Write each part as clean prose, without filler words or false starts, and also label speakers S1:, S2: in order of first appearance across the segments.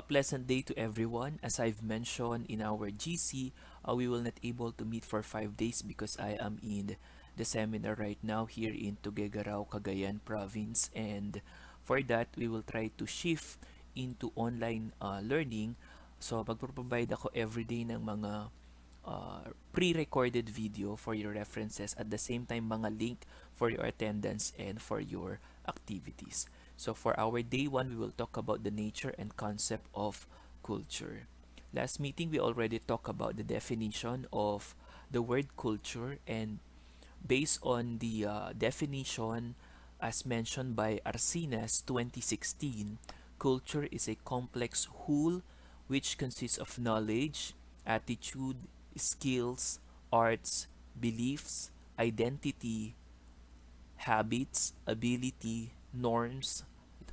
S1: pleasant day to everyone. As I've mentioned in our GC, we will not able to meet for 5 days because I am in the seminar right now here in Tuguegarao, Cagayan province. And for that, we will try to shift into online learning. So magpo-provide ako everyday ng mga pre-recorded video for your references, at the same time mga link for your attendance and for your activities. So for our day 1, we will talk about the nature and concept of culture. Last meeting, we already talked about the definition of the word culture, and based on the definition as mentioned by Arsinas 2016, culture is a complex whole which consists of knowledge, attitude, skills, arts, beliefs, identity, habits, ability, norms,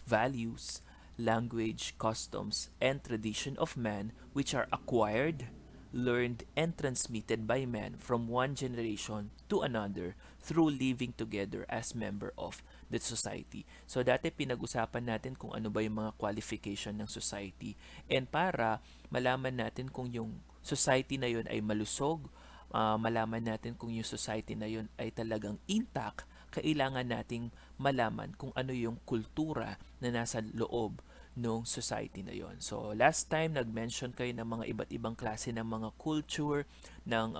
S1: values, language, customs, and tradition of man which are acquired, learned, and transmitted by man from one generation to another through living together as member of the society. So dati pinag-usapan natin kung ano ba yung mga qualification ng society, and para malaman natin kung yung society na yun ay malusog, malaman natin kung yung society na yun ay talagang intact, kailangan nating malaman kung ano yung kultura na nasa loob ng society na yon. So last time nag-mention kayo ng mga iba't ibang klase ng mga culture, ng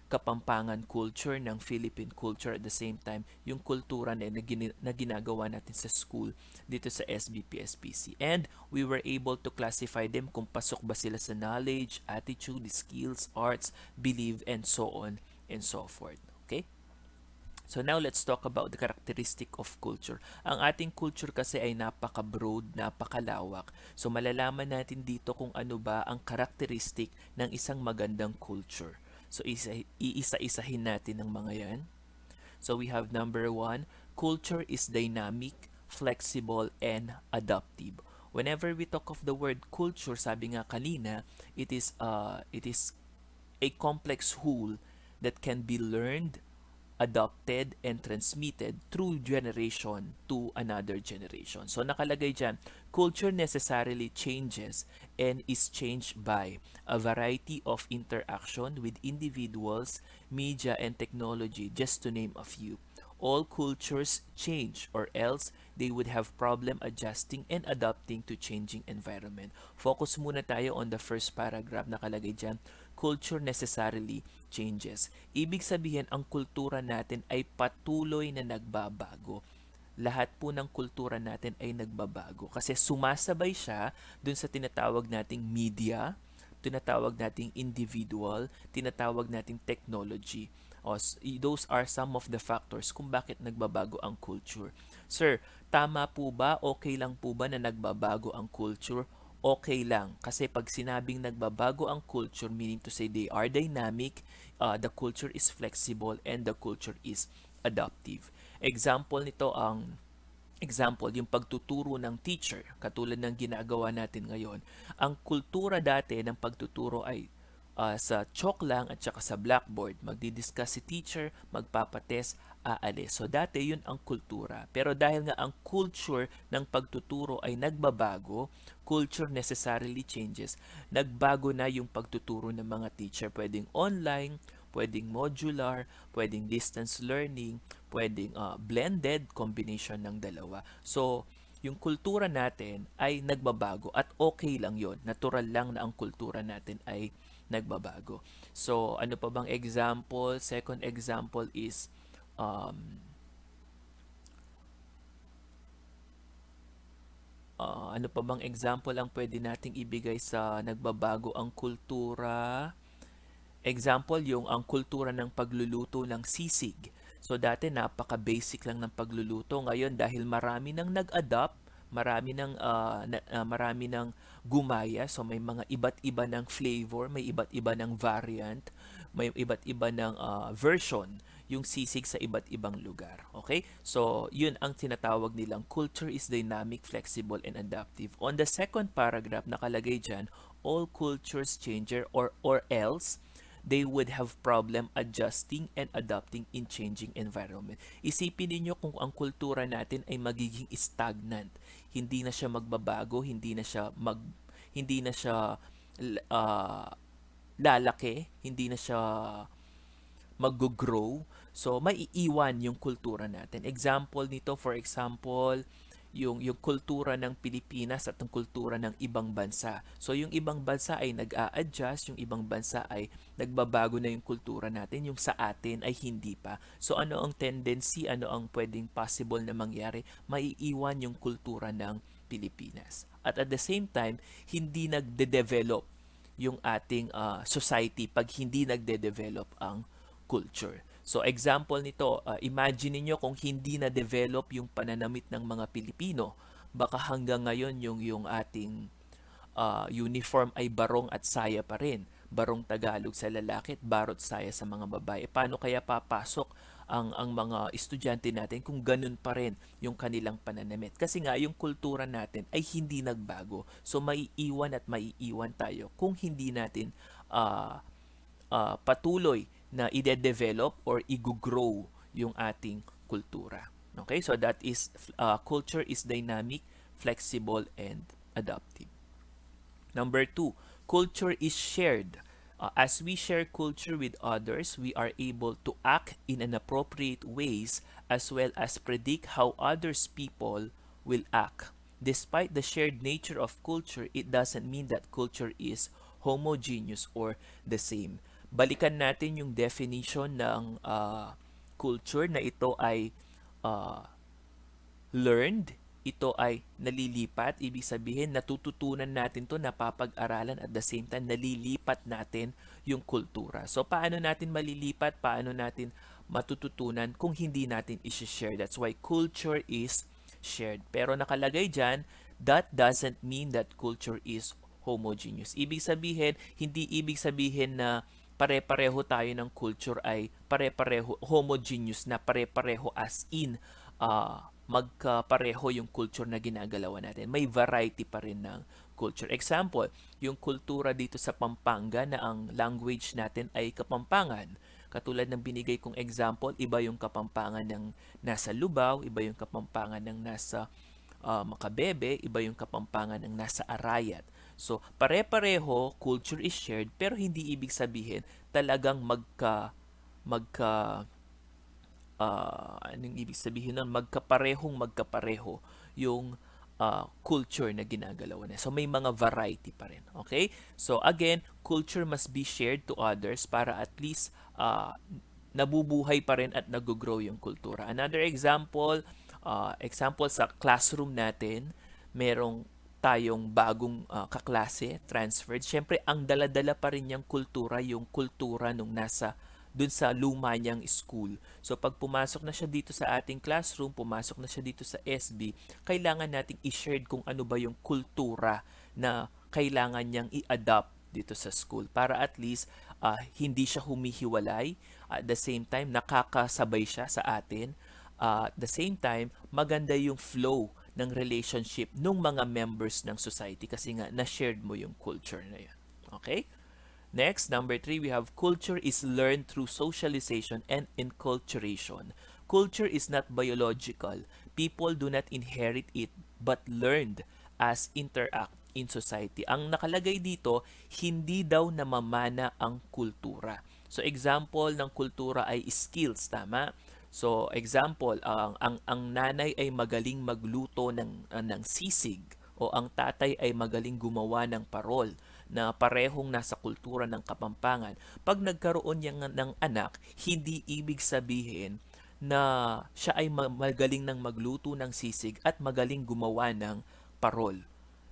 S1: Kapampangan culture, ng Philippine culture, at the same time yung kultura na ginagawa natin sa school dito sa SBPSPC. And we were able to classify them kung pasok ba sila sa knowledge, attitude, skills, arts, belief, and so on and so forth. Okay? So now let's talk about the characteristic of culture. Ang ating culture kasi ay napaka-broad, napakalawak. So malalaman natin dito kung ano ba ang characteristic ng isang magandang culture. So iisa-isahin natin ang mga yan. So we have number 1, culture is dynamic, flexible, and adaptive. Whenever we talk of the word culture, sabi nga kanina, it is a complex whole that can be learned, adopted, and transmitted through generation to another generation. So nakalagay dyan, culture necessarily changes and is changed by a variety of interaction with individuals, media, and technology, just to name a few. All cultures change, or else they would have problem adjusting and adapting to changing environment. Focus muna tayo on the first paragraph. Nakalagay dyan, culture necessarily changes. Ibig sabihin, ang kultura natin ay patuloy na nagbabago. Lahat po ng kultura natin ay nagbabago kasi sumasabay siya dun sa tinatawag nating media, tinatawag nating individual, tinatawag nating technology. Those are some of the factors kung bakit nagbabago ang culture. Sir, tama po ba? Okay lang po ba na nagbabago ang culture? Okay lang. Kasi pag sinabing nagbabago ang culture, meaning to say they are dynamic, the culture is flexible, and the culture is adaptive. Example, yung pagtuturo ng teacher, katulad ng ginagawa natin ngayon. Ang kultura dati ng pagtuturo ay sa chalk lang at saka sa blackboard. Magdi-discuss si teacher, magpapatest, aalis. So dati yun ang kultura. Pero dahil nga ang culture ng pagtuturo ay nagbabago, culture necessarily changes. Nagbago na yung pagtuturo ng mga teacher. Pwedeng online, pwedeng modular, pwedeng distance learning, pwedeng blended combination ng dalawa. So, yung kultura natin ay nagbabago at okay lang yon. Natural lang na ang kultura natin ay nagbabago. So, ano pa bang example? Second example is ano pa bang example ang pwede nating ibigay sa nagbabago ang kultura? Example, yung ang kultura ng pagluluto ng sisig. So dati napaka-basic lang ng pagluluto. Ngayon dahil marami nang nag-adapt, marami nang gumaya. So may mga iba't iba ng flavor, may iba't iba ng variant, may iba't iba ng version yung sisig sa iba't ibang lugar. Okay? So, yun ang tinatawag nilang culture is dynamic, flexible, and adaptive. On the second paragraph, nakalagay dyan, all cultures change, or else they would have problem adjusting and adapting in changing environment. Isipin niyo kung ang kultura natin ay magiging stagnant. Hindi na siya magbabago, hindi na siya uh, lalaki, hindi na siya mag-grow. So, maiiwan yung kultura natin. Example nito, for example, yung kultura ng Pilipinas at ang kultura ng ibang bansa. So, yung ibang bansa ay nag-a-adjust, yung ibang bansa ay nagbabago na yung kultura natin, yung sa atin ay hindi pa. So, ano ang tendency, ano ang pwedeng possible na mangyari? Maiiwan yung kultura ng Pilipinas. At the same time, hindi nagde-develop yung ating society pag hindi nagde-develop ang culture. So example nito, imagine niyo kung hindi na develop yung pananamit ng mga Pilipino, baka hanggang ngayon yung ating uniform ay barong at saya pa rin. Barong Tagalog sa lalaki at barot saya sa mga babae. Paano kaya papasok ang mga estudyante natin kung ganun pa rin yung kanilang pananamit? Kasi nga yung kultura natin ay hindi nagbago. So maiiwan at maiiwan tayo kung hindi natin uh, patuloy na ide-develop or i-grow yung ating kultura. Okay? So that is culture is dynamic, flexible, and adaptive. Number two, culture is shared. As we share culture with others, we are able to act in an appropriate ways as well as predict how others people will act. Despite the shared nature of culture, it doesn't mean that culture is homogeneous or the same. Balikan natin yung definition ng culture na ito ay uh, learned, ito ay nalilipat, ibig sabihin natututunan natin to, napapag-aralan, at the same time nalilipat natin yung kultura. So paano natin malilipat, paano natin matututunan kung hindi natin i-share? That's why culture is shared. Pero nakalagay dyan, that doesn't mean that culture is homogeneous. Ibig sabihin, hindi ibig sabihin na pare-pareho tayo ng culture ay pare-pareho homogeneous na pare-pareho as in magkapareho yung culture na ginagalawan natin. May variety pa rin ng culture. Example, yung kultura dito sa Pampanga na ang language natin ay Kapampangan. Katulad ng binigay kong example, iba yung Kapampangan ng nasa Lubao, iba yung Kapampangan ng nasa Makabebe, iba yung Kapampangan ng nasa Arayat. So, pare-pareho, culture is shared, pero hindi ibig sabihin talagang magka anong ibig sabihin nun, magkapareho yung culture na ginagalawan niya. So may mga variety pa rin. Okay? So again, culture must be shared to others para at least nabubuhay pa rin at nag-grow yung kultura. Another example, example sa classroom natin, merong tayong bagong kaklase, transferred. Siyempre, ang dala-dala pa rin niyang kultura, yung kultura nung nasa dun sa luma niyang school. So pag pumasok na siya dito sa ating classroom, pumasok na siya dito sa SB, kailangan nating i-share kung ano ba yung kultura na kailangan niyang i-adapt dito sa school para at least hindi siya humihiwalay, at the same time nakakasabay siya sa atin, at the same time maganda yung flow ng relationship ng mga members ng society kasi nga na-shared mo yung culture na yan. Okay? Next, number 3, we have culture is learned through socialization and enculturation. Culture is not biological. People do not inherit it but learned as interact in society. Ang nakalagay dito, hindi daw namamana ang kultura. So example ng kultura ay skills, tama? So example, ang nanay ay magaling magluto ng sisig o ang tatay ay magaling gumawa ng parol na parehong nasa kultura ng Kapampangan. Pag nagkaroon niya ng anak, hindi ibig sabihin na siya ay magaling ng magluto ng sisig at magaling gumawa ng parol.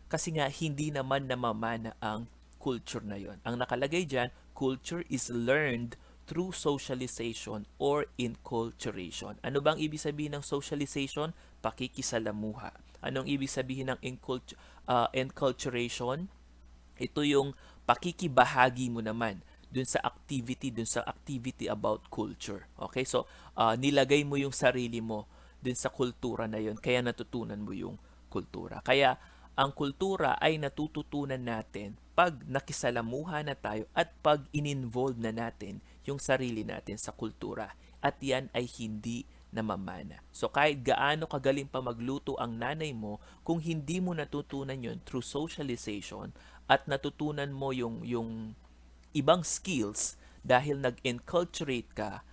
S1: Kasi nga, hindi naman namamana ang culture na yon. Ang nakalagay dyan, culture is learned through socialization or enculturation. Ano bang ibig sabihin ng socialization? Pakikisalamuha. Anong ibig sabihin ng enculturation? Ito yung pakikibahagi mo naman dun sa activity about culture. Okay? So, nilagay mo yung sarili mo dun sa kultura na yun, kaya natutunan mo yung kultura. Kaya, ang kultura ay natututunan natin pag nakisalamuha na tayo at pag in-involve na natin yung sarili natin sa kultura. At yan ay hindi namamana. So kahit gaano kagaling pa magluto ang nanay mo, kung hindi mo natutunan yon through socialization at natutunan mo yung ibang skills dahil nag-enculturate ka,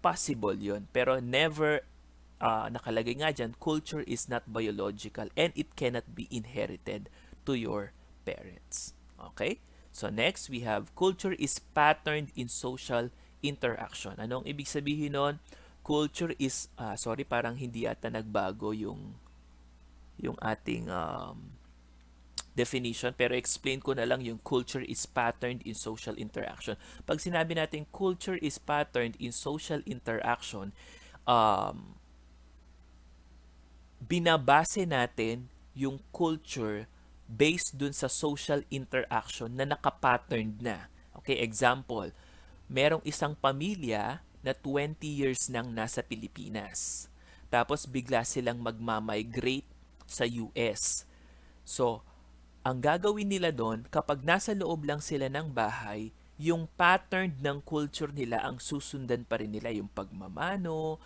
S1: possible yon. Pero never nakalagay nga dyan, culture is not biological and it cannot be inherited to your parents. Okay? So next, we have culture is patterned in social interaction. Anong ibig sabihin nun? Culture is, sorry, parang hindi ata nagbago yung ating definition, pero explain ko na lang yung culture is patterned in social interaction. Pag sinabi natin culture is patterned in social interaction, um, binabase natin yung culture based dun sa social interaction na nakapatterned na. Okay, example, merong isang pamilya na 20 years nang nasa Pilipinas. Tapos bigla silang magmamigrate sa US. So, ang gagawin nila doon, kapag nasa loob lang sila ng bahay, yung pattern ng culture nila ang susundan pa rin nila, yung pagmamano,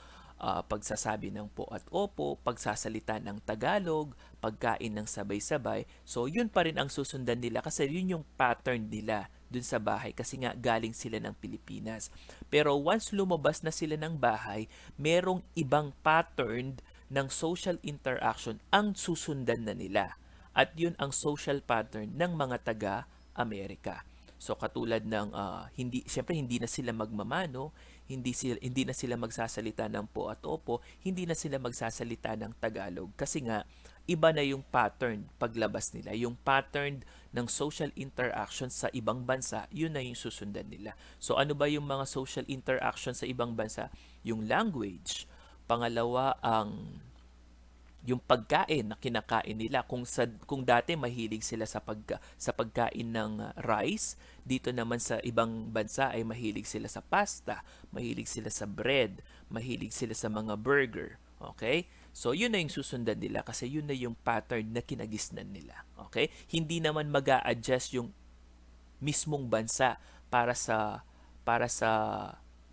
S1: pagsasabi ng po at opo, pagsasalita ng Tagalog, pagkain ng sabay-sabay. So, yun pa rin ang susundan nila kasi yun yung pattern nila dun sa bahay kasi nga galing sila ng Pilipinas. Pero once lumabas na sila ng bahay, merong ibang pattern ng social interaction ang susundan na nila. At yun ang social pattern ng mga taga-Amerika. So katulad ng siyempre hindi na sila magmamano, hindi na sila magsasalita ng po at opo, hindi na sila magsasalita ng Tagalog kasi nga iba na yung pattern paglabas nila. Yung pattern ng social interaction sa ibang bansa, yun na yung susundan nila. So ano ba yung mga social interaction sa ibang bansa? Yung language. Pangalawa, yung pagkain na kinakain nila. Kung dati mahilig sila sa pagkain ng rice, dito naman sa ibang bansa ay mahilig sila sa pasta, mahilig sila sa bread, mahilig sila sa mga burger. Okay? So yun na yung susundan nila kasi yun na yung pattern na kinagisnan nila. Okay? Hindi naman mag-a-adjust yung mismong bansa para sa para sa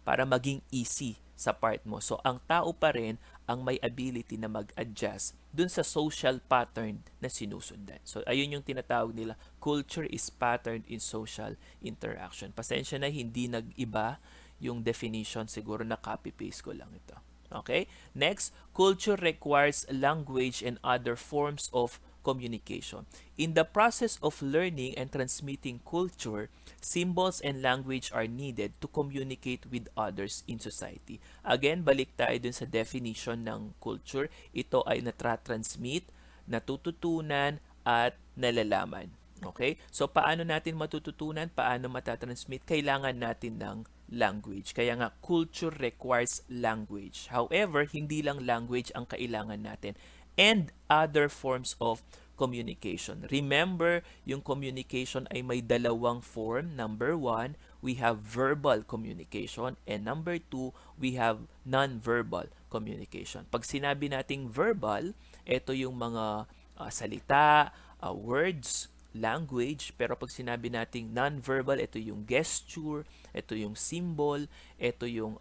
S1: para maging easy sa part mo. So ang tao pa rin ang may ability na mag-adjust dun sa social pattern na sinusundan. So ayun yung tinatawag nila, culture is patterned in social interaction. Pasensya na hindi nag-iba yung definition, siguro na copy-paste ko lang ito. Okay? Next, culture requires language and other forms of communication. In the process of learning and transmitting culture, symbols and language are needed to communicate with others in society. Again, balik tayo dun sa definition ng culture. Ito ay natratransmit, natututunan, at nalalaman. Okay? So, paano natin matututunan? Paano matatransmit? Kailangan natin ng language. Kaya nga, culture requires language. However, hindi lang language ang kailangan natin and other forms of communication. Remember, yung communication ay may dalawang form. Number one, we have verbal communication and number two, we have non-verbal communication. Pag sinabi nating verbal, ito yung mga salita, words, language, pero pag sinabi nating non-verbal, ito yung gesture, ito yung symbol, ito yung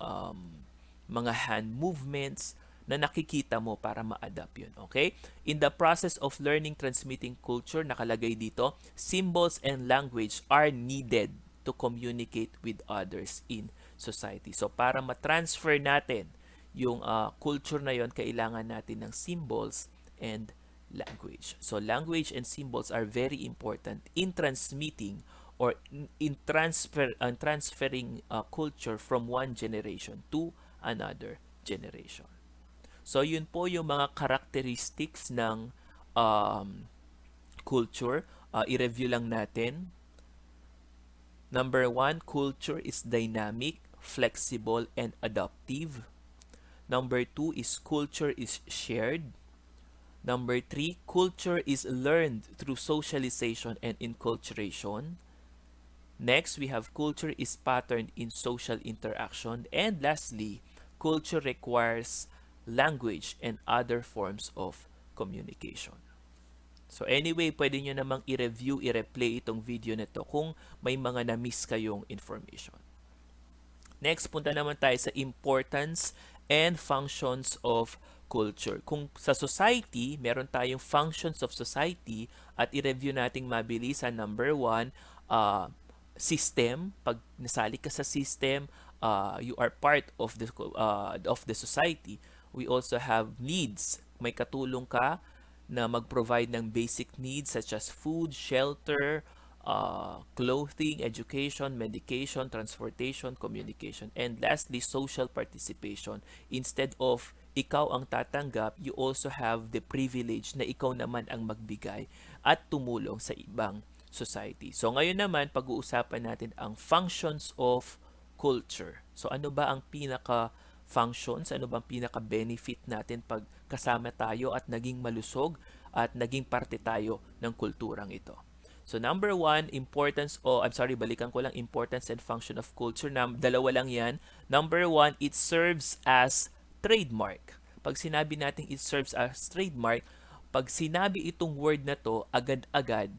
S1: mga hand movements na nakikita mo para ma-adapt yun. Okay? In the process of learning, transmitting culture, nakalagay dito, symbols and language are needed to communicate with others in society. So, para ma-transfer natin yung culture na yon, kailangan natin ng symbols and language. So, language and symbols are very important in transmitting or in transferring culture from one generation to another generation. So, yun po yung mga characteristics ng culture. I-review lang natin. Number one, culture is dynamic, flexible, and adaptive. Number two is culture is shared. Number three, culture is learned through socialization and inculturation. Next, we have culture is patterned in social interaction. And lastly, culture requires language and other forms of communication. So anyway, pwede nyo namang i-review, i-replay itong video nito kung may mga na-miss kayong information. Next, punta naman tayo sa importance and functions of culture. Kung sa society, meron tayong functions of society at i-review nating mabilisan. Number one, system. Pag nasali ka sa system, you are part of the society. We also have needs. May katulong ka na mag-provide ng basic needs such as food, shelter, clothing, education, medication, transportation, communication. And lastly, social participation. Instead of ikaw ang tatanggap, you also have the privilege na ikaw naman ang magbigay at tumulong sa ibang society. So ngayon naman, pag-uusapan natin ang functions of culture. So ano ba ang pinaka functions, ano bang pinaka-benefit natin pag kasama tayo at naging malusog at naging parte tayo ng kulturang ito. So number one, balikan ko lang importance and function of culture. Dalawa lang yan. Number one, it serves as trademark. Pag sinabi natin it serves as trademark, pag sinabi itong word na to, agad-agad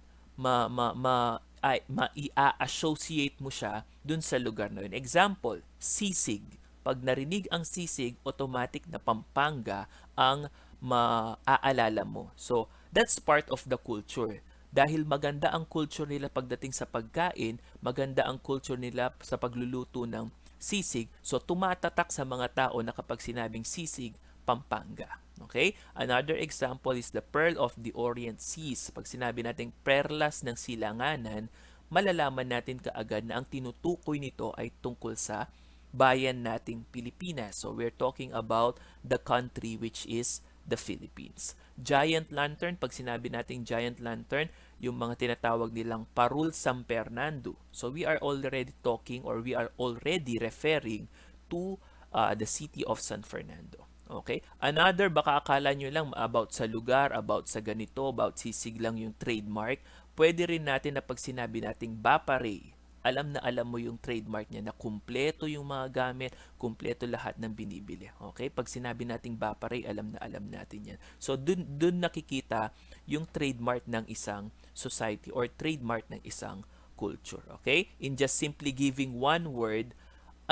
S1: i-associate mo siya dun sa lugar na yun. Example, sisig. Pag narinig ang sisig, automatic na Pampanga ang maaalala mo. So, that's part of the culture. Dahil maganda ang culture nila pagdating sa pagkain, maganda ang culture nila sa pagluluto ng sisig. So, tumatatak sa mga tao na kapag sinabing sisig, Pampanga. Okay? Another example is the Pearl of the Orient Seas. Pag sinabi natin perlas ng silanganan, malalaman natin kaagad na ang tinutukoy nito ay tungkol sa bayan nating Pilipinas. So we're talking about the country which is the Philippines. Giant lantern, pag sinabi nating giant lantern, yung mga tinatawag nilang Parul San Fernando. So we are already talking or we are already referring to the city of San Fernando. Okay? Another, baka akala nyo lang about sa lugar, about sa ganito, about sisig lang yung trademark. Pwede rin natin na pag sinabi nating Bapare, alam na alam mo yung trademark niya na kumpleto yung mga gamit, kumpleto lahat ng binibili. Okay? Pag sinabi nating Bapare, alam na alam natin yan. So, dun nakikita yung trademark ng isang society or trademark ng isang culture. Okay? In just simply giving one word,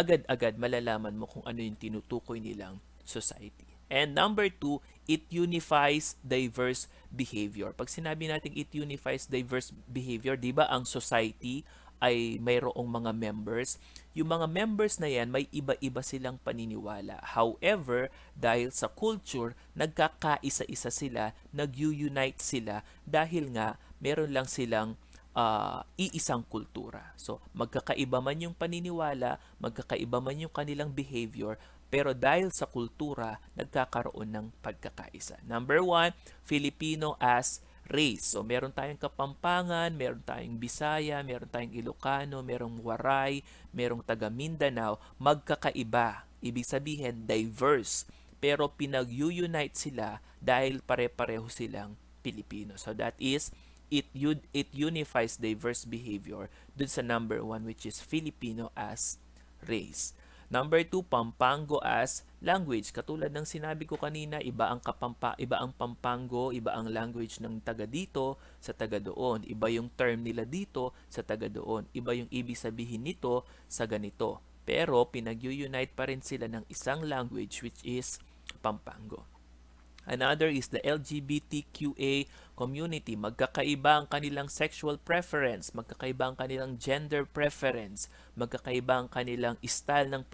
S1: agad-agad malalaman mo kung ano yung tinutukoy nilang society. And number two, it unifies diverse behavior. Pag sinabi natin it unifies diverse behavior, di ba ang society ay mayroong mga members. Yung mga members na yan, may iba-iba silang paniniwala. However, dahil sa culture, nagkakaisa-isa sila, nag-unite sila dahil nga meron lang silang iisang kultura. So, magkakaiba man yung paniniwala, magkakaiba man yung kanilang behavior, pero dahil sa kultura, nagkakaroon ng pagkakaisa. Number one, Filipino as race. So, meron tayong Kapampangan, meron tayong Bisaya, meron tayong Ilocano, merong Waray, merong taga Mindanao. Magkakaiba. Ibig sabihin, diverse. Pero pinag-unite sila dahil pare-pareho silang Pilipino. So, that is, it unifies diverse behavior dun sa number one, which is Filipino as race. Number two, Pampango as language. Katulad ng sinabi ko kanina, iba ang Pampango, iba ang language ng taga dito sa taga doon. Iba yung term nila dito sa taga doon. Iba yung ibig sabihin nito sa ganito. Pero pinag-unite pa rin sila ng isang language which is Pampango. Another is the LGBTQA community. Magkakaiba ang kanilang sexual preference, magkakaiba ang kanilang gender preference, magkakaiba ang kanilang style ng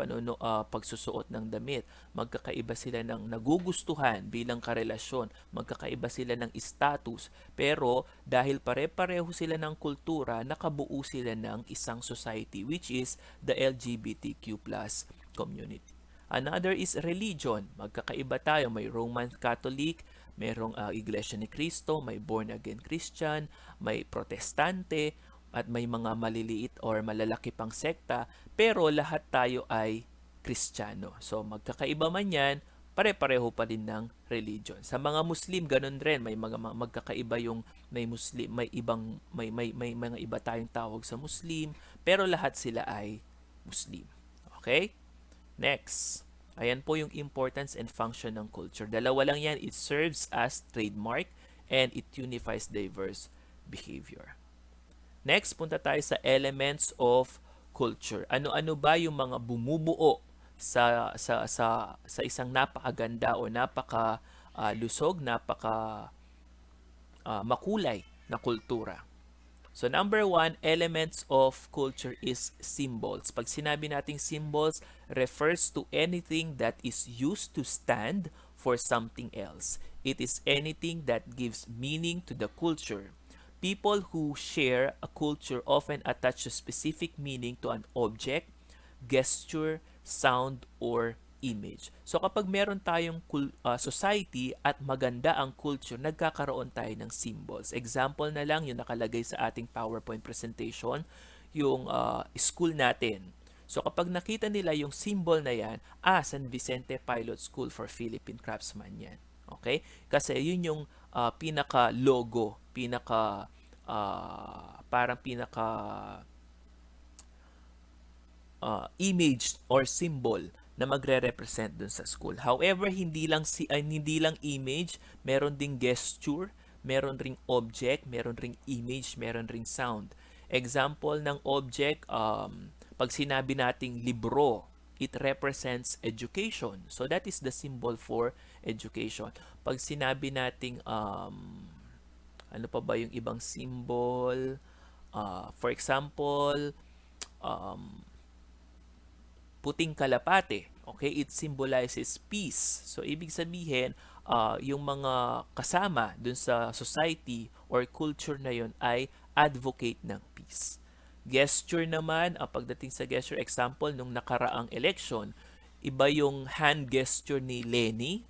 S1: pagsusuot ng damit, magkakaiba sila ng nagugustuhan bilang karelasyon, magkakaiba sila ng status, pero dahil pare-pareho sila ng kultura, nakabuo sila ng isang society which is the LGBTQ+ community. Another is religion. Magkakaiba tayo. May Roman Catholic, mayroong Iglesia ni Cristo, may Born Again Christian, may Protestante, at may mga maliliit or malalaki pang sekta. Pero lahat tayo ay Kristiyano. So magkakaiba man yan, pare-pareho pa din ng religion. Sa mga Muslim, ganun rin. May mga magkakaiba yung may Muslim, may mga iba tayong tawag sa Muslim, pero lahat sila ay Muslim. Okay? Next, ayan po yung importance and function ng culture. Dalawa lang yan. It serves as trademark and it unifies diverse behavior. Next, punta tayo sa elements of culture. Ano-ano ba yung mga bumubuo sa isang napakaganda o napaka lusog, napaka makulay na kultura. So number one, elements of culture is symbols. Pag sinabi nating symbols, refers to anything that is used to stand for something else. It is anything that gives meaning to the culture. People who share a culture often attach a specific meaning to an object, gesture, sound, or image. So kapag meron tayong society at maganda ang culture, nagkakaroon tayo ng symbols. Example na lang yung nakalagay sa ating PowerPoint presentation, yung school natin. So kapag nakita nila yung symbol na yan, San Vicente Pilot School for Philippine Craftsmen yan. Okay? Kasi yun yung pinaka-logo, parang pinaka image or symbol na magre-represent dun sa school. However, hindi lang image, meron ding gesture, meron ring object, meron ring image, meron ring sound. Example ng object, pag sinabi nating libro, it represents education. So that is the symbol for education. Pag sinabi nating ano pa ba yung ibang symbol? For example, um, puting kalapate. Okay, it symbolizes peace. So ibig sabihin, yung mga kasama dun sa society or culture na yun ay advocate ng peace. Gesture naman, pagdating sa gesture, example, nung nakaraang election, iba yung hand gesture ni Lenny,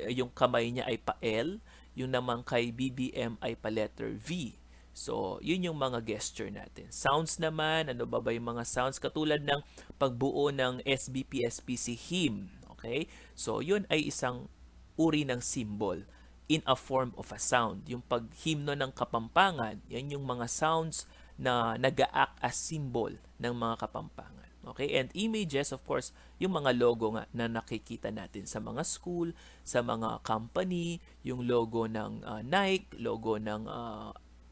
S1: yung kamay niya ay pa-L, yung naman kay BBM ay pa-letter V. So, yun yung mga gesture natin. Sounds naman, ano ba ba yung mga sounds? Katulad ng pagbuo ng SBP-SPC hymn. Okay? So, yun ay isang uri ng symbol in a form of a sound. Yung paghimno ng Kapampangan, yan yung mga sounds na nag-act as symbol ng mga Kapampangan. Okay? And images, of course, yung mga logo nga na nakikita natin sa mga school, sa mga company, yung logo ng Nike, logo ng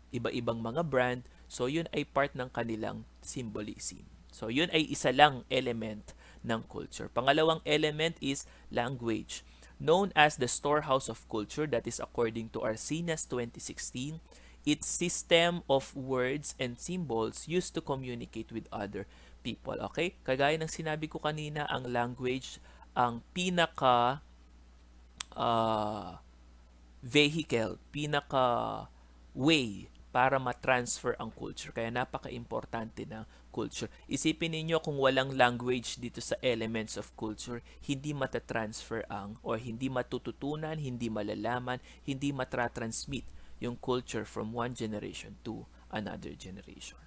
S1: iba-ibang mga brand. So, yun ay part ng kanilang symbolism. So, yun ay isa lang element ng culture. Pangalawang element is language. Known as the storehouse of culture, that is according to Arcinas 2016, its system of words and symbols used to communicate with other people. Okay? Kagaya ng sinabi ko kanina, ang language, ang pinaka vehicle, pinaka way para ma-transfer ang culture. Kaya napaka-importante ng culture. Isipin ninyo kung walang language dito sa elements of culture, hindi matatransfer or hindi matututunan, hindi malalaman, hindi matratransmit yung culture from one generation to another generation.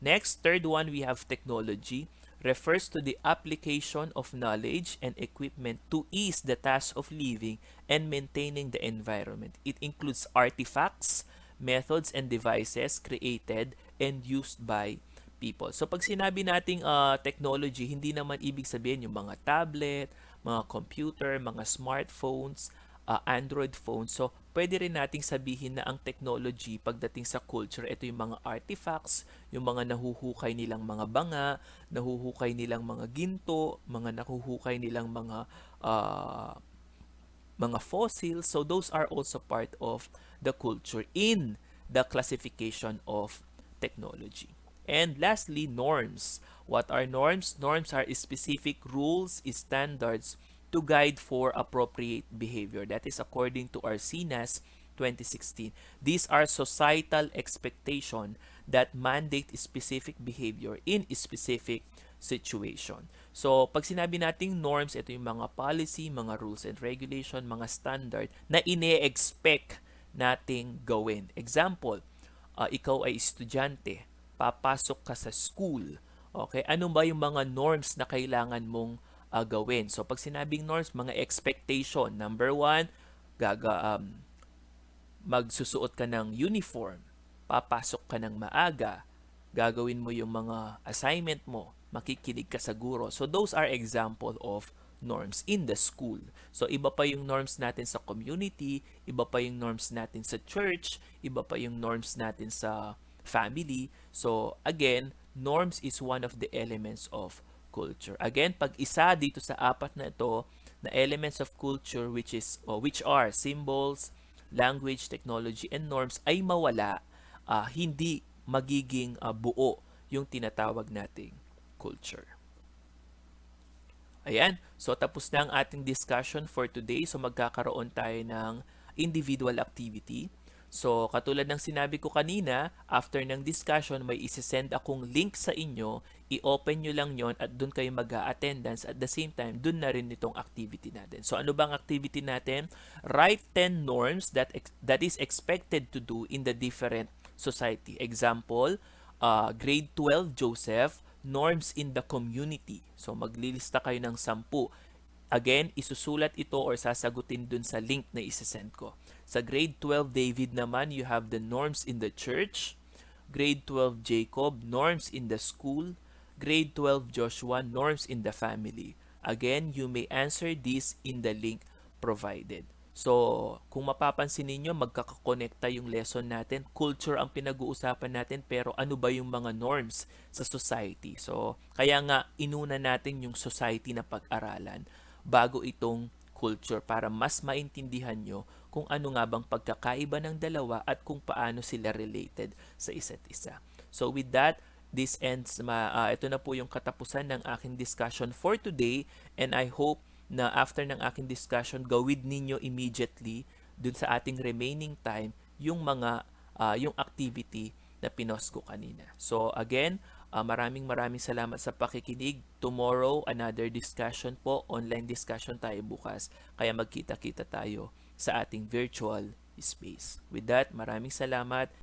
S1: Next, third one, we have technology. Refers to the application of knowledge and equipment to ease the task of living and maintaining the environment. It includes artifacts, methods, and devices created and used by people. So pag sinabi nating technology, hindi naman ibig sabihin yung mga tablet, mga computer, mga smartphones, Android phone. So, pwede rin nating sabihin na ang technology pagdating sa culture, ito yung mga artifacts, yung mga nahuhukay nilang mga banga, nahuhukay nilang mga ginto, mga nahuhukay nilang mga fossils. So, those are also part of the culture in the classification of technology. And lastly, norms. What are norms? Norms are specific rules, standards, to guide for appropriate behavior. That is according to Arcinas 2016. These are societal expectation that mandate specific behavior in a specific situation. So, pag sinabi nating norms, ito yung mga policy, mga rules and regulation, mga standard na ine-expect nating gawin. Example, ikaw ay estudyante, papasok ka sa school. Okay, ano ba yung mga norms na kailangan mong gawin? So, pag sinabing norms, mga expectation. Number one, magsusuot ka ng uniform, papasok ka ng maaga, gagawin mo yung mga assignment mo, makikinig ka sa guro. So, those are example of norms in the school. So, iba pa yung norms natin sa community, iba pa yung norms natin sa church, iba pa yung norms natin sa family. So, again, norms is one of the elements of culture. Again, pag isa dito sa apat na ito na elements of culture which are symbols, language, technology, and norms ay mawala, hindi magiging buo yung tinatawag nating culture. Ayan, so tapos na ang ating discussion for today. So magkakaroon tayo ng individual activity. So katulad ng sinabi ko kanina, after ng discussion, may isesend akong link sa inyo. I-open nyo lang yon at doon kayo mag-a-attendance. At the same time, doon na rin itong activity natin. So ano bang activity natin? Write 10 norms that is expected to do in the different society. Example, grade 12 Joseph, norms in the community. So maglilista kayo ng 10. Again, isusulat ito or sasagutin dun sa link na isesend ko. Sa grade 12 David naman, you have the norms in the church. Grade 12 Jacob, norms in the school. Grade 12 Joshua, norms in the family. Again, you may answer this in the link provided. So, kung mapapansin ninyo, magkakakonekta yung lesson natin. Culture ang pinag-uusapan natin, pero ano ba yung mga norms sa society? So, kaya nga, inuna natin yung society na pag-aralan bago itong culture para mas maintindihan nyo kung ano nga bang pagkakaiba ng dalawa at kung paano sila related sa isa't isa. So, with that, this ends, ito na po yung katapusan ng aking discussion for today, and I hope na after ng aking discussion, gawin ninyo immediately dun sa ating remaining time yung mga yung activity na pinost ko kanina. So again, maraming salamat sa pakikinig. Tomorrow, another discussion po. Online discussion tayo bukas. Kaya magkita-kita tayo sa ating virtual space. With that, maraming salamat.